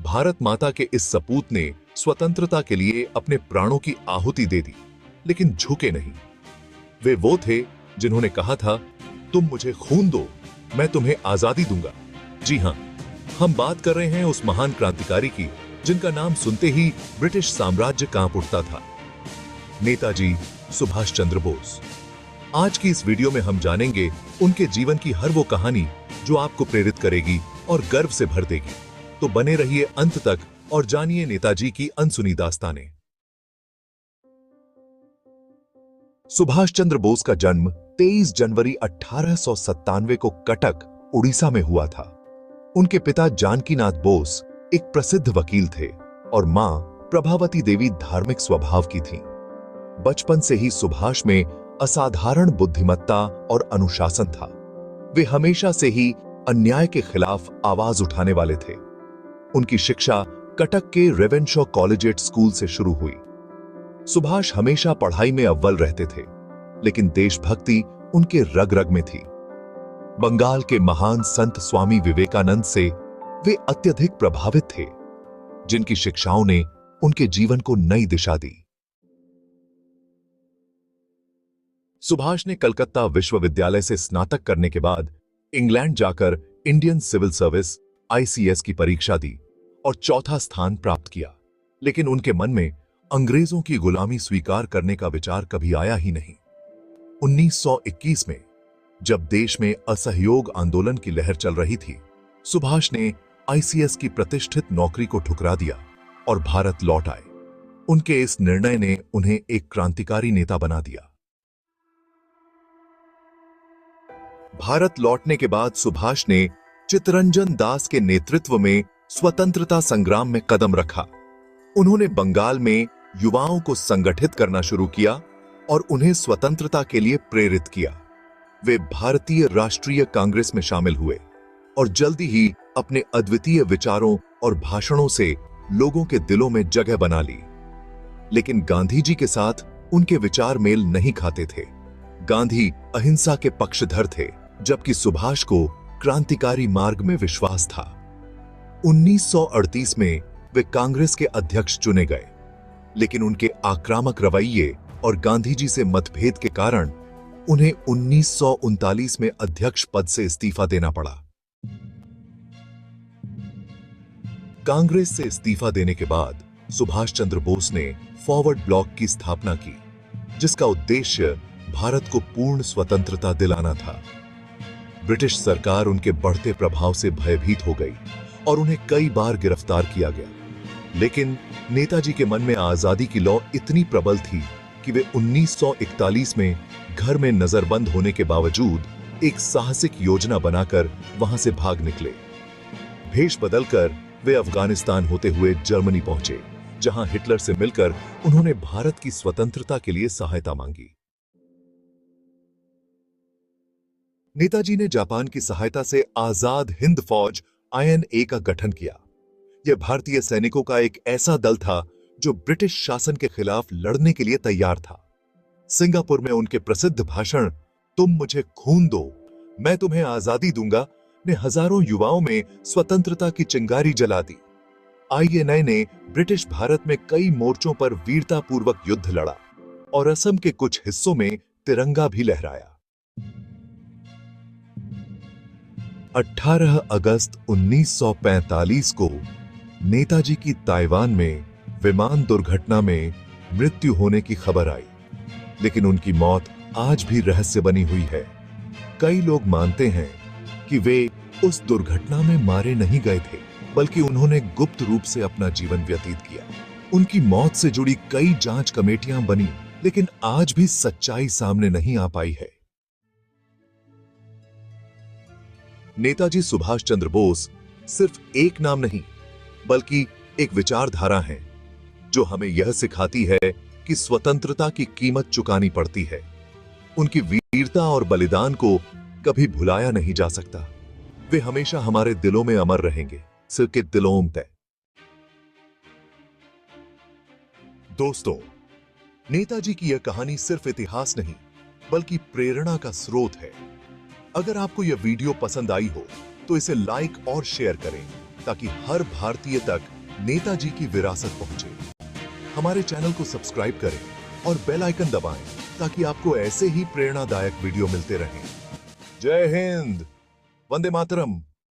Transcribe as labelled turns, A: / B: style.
A: भारत माता के इस सपूत ने स्वतंत्रता के लिए अपने प्राणों की आहुति दे दी, लेकिन झुके नहीं। वे वो थे जिन्होंने कहा था, तुम मुझे खून दो, मैं तुम्हें आजादी दूंगा। जी हां, हम बात कर रहे हैं उस महान क्रांतिकारी की जिनका नाम सुनते ही ब्रिटिश साम्राज्य कांप उठता था। नेताजी सुभाष चंद्र बोस। आज की इस वीडियो में हम जानेंगे उनके जीवन की हर वो कहानी जो आपको प्रेरित करेगी और गर्व से भर देगी। तो बने रहिए अंत तक और जानिए नेताजी की अनसुनी दास्तानें। सुभाष चंद्र बोस का जन्म 23 जनवरी 1897 को कटक, उड़ीसा में हुआ था। उनके पिता जानकीनाथ बोस एक प्रसिद्ध वकील थे और मां प्रभावती देवी धार्मिक स्वभाव की थीं। बचपन से ही सुभाष में असाधारण बुद्धिमत्ता और अनुशासन था। वे हमेशा से ही अन्याय के खिलाफ आवाज उठाने वाले थे। उनकी शिक्षा कटक के रेवेनशॉ कॉलेजिएट स्कूल से शुरू हुई। सुभाष हमेशा पढ़ाई में अव्वल रहते थे, लेकिन देशभक्ति उनके रग रग में थी। बंगाल के महान संत स्वामी विवेकानंद से वे अत्यधिक प्रभावित थे, जिनकी शिक्षाओं ने उनके जीवन को नई दिशा दी। सुभाष ने कलकत्ता विश्वविद्यालय से स्नातक करने के बाद इंग्लैंड जाकर इंडियन सिविल सर्विस (ICS) की परीक्षा दी और चौथा स्थान प्राप्त किया। लेकिन उनके मन में अंग्रेजों की गुलामी स्वीकार करने का विचार कभी आया ही नहीं। 1921 में जब देश में असहयोग आंदोलन की लहर चल रही थी, सुभाष ने ICS की प्रतिष्ठित नौकरी को ठुकरा दिया और भारत लौट आए। उनके इस निर्णय ने उन्हें एक क्रांतिकारी नेता बना दिया। भारत लौटने के बाद सुभाष ने चित्तरंजन दास के नेतृत्व में स्वतंत्रता संग्राम में कदम रखा। उन्होंने बंगाल में युवाओं को संगठित करना शुरू किया और उन्हें स्वतंत्रता के लिए प्रेरित किया। वे भारतीय राष्ट्रीय कांग्रेस में शामिल हुए और जल्दी ही अपने अद्वितीय विचारों और भाषणों से लोगों के दिलों में जगह बना ली। लेकिन गांधी जी के साथ उनके विचार मेल नहीं खाते थे। गांधी अहिंसा के पक्षधर थे, जबकि सुभाष को क्रांतिकारी मार्ग में विश्वास था। 1938 में वे कांग्रेस के अध्यक्ष चुने गए, लेकिन उनके आक्रामक रवैये और गांधी जी से मतभेद के कारण उन्हें 1939 में अध्यक्ष पद से इस्तीफा देना पड़ा। कांग्रेस से इस्तीफा देने के बाद सुभाष चंद्र बोस ने फॉरवर्ड ब्लॉक की स्थापना की, जिसका उद्देश्य भारत को पूर्ण स्वतंत्रता दिलाना था। ब्रिटिश सरकार उनके बढ़ते प्रभाव से भयभीत हो गई और उन्हें कई बार गिरफ्तार किया गया। लेकिन नेताजी के मन में आजादी की लौ इतनी प्रबल थी कि वे 1941 में घर में नजरबंद होने के बावजूद एक साहसिक योजना बनाकर वहां से भाग निकले। भेष बदलकर वे अफगानिस्तान होते हुए जर्मनी पहुंचे, जहां हिटलर से मिलकर उन्होंने भारत की स्वतंत्रता के लिए सहायता मांगी। नेताजी ने जापान की सहायता से आजाद हिंद फौज INA का गठन किया। यह भारतीय सैनिकों का एक ऐसा दल था जो ब्रिटिश शासन के खिलाफ लड़ने के लिए तैयार था। सिंगापुर में उनके प्रसिद्ध भाषण "तुम मुझे खून दो, मैं तुम्हें आजादी दूंगा" ने हजारों युवाओं में स्वतंत्रता की चिंगारी जला दी। INA ने ब्रिटिश भारत में कई मोर्चों पर वीरतापूर्वक युद्ध लड़ा और असम के कुछ हिस्सों में तिरंगा भी लहराया। 18 अगस्त 1945 को नेताजी की ताइवान में विमान दुर्घटना में मृत्यु होने की खबर आई, लेकिन उनकी मौत आज भी रहस्य बनी हुई है। कई लोग मानते हैं कि वे उस दुर्घटना में मारे नहीं गए थे, बल्कि उन्होंने गुप्त रूप से अपना जीवन व्यतीत किया। उनकी मौत से जुड़ी कई जांच कमेटियां बनी, लेकिन आज भी सच्चाई सामने नहीं आ पाई है। नेताजी सुभाष चंद्र बोस सिर्फ एक नाम नहीं, बल्कि एक विचारधारा है जो हमें यह सिखाती है कि स्वतंत्रता की कीमत चुकानी पड़ती है। उनकी वीरता और बलिदान को कभी भुलाया नहीं जा सकता। वे हमेशा हमारे दिलों में अमर रहेंगे, सिर के दिलों तय। दोस्तों, नेताजी की यह कहानी सिर्फ इतिहास नहीं, बल्कि प्रेरणा का स्रोत है। अगर आपको यह वीडियो पसंद आई हो तो इसे लाइक और शेयर करें ताकि हर भारतीय तक नेताजी की विरासत पहुंचे। हमारे चैनल को सब्सक्राइब करें और बेल आइकन दबाएं ताकि आपको ऐसे ही प्रेरणादायक वीडियो मिलते रहें। जय हिंद, वंदे मातरम।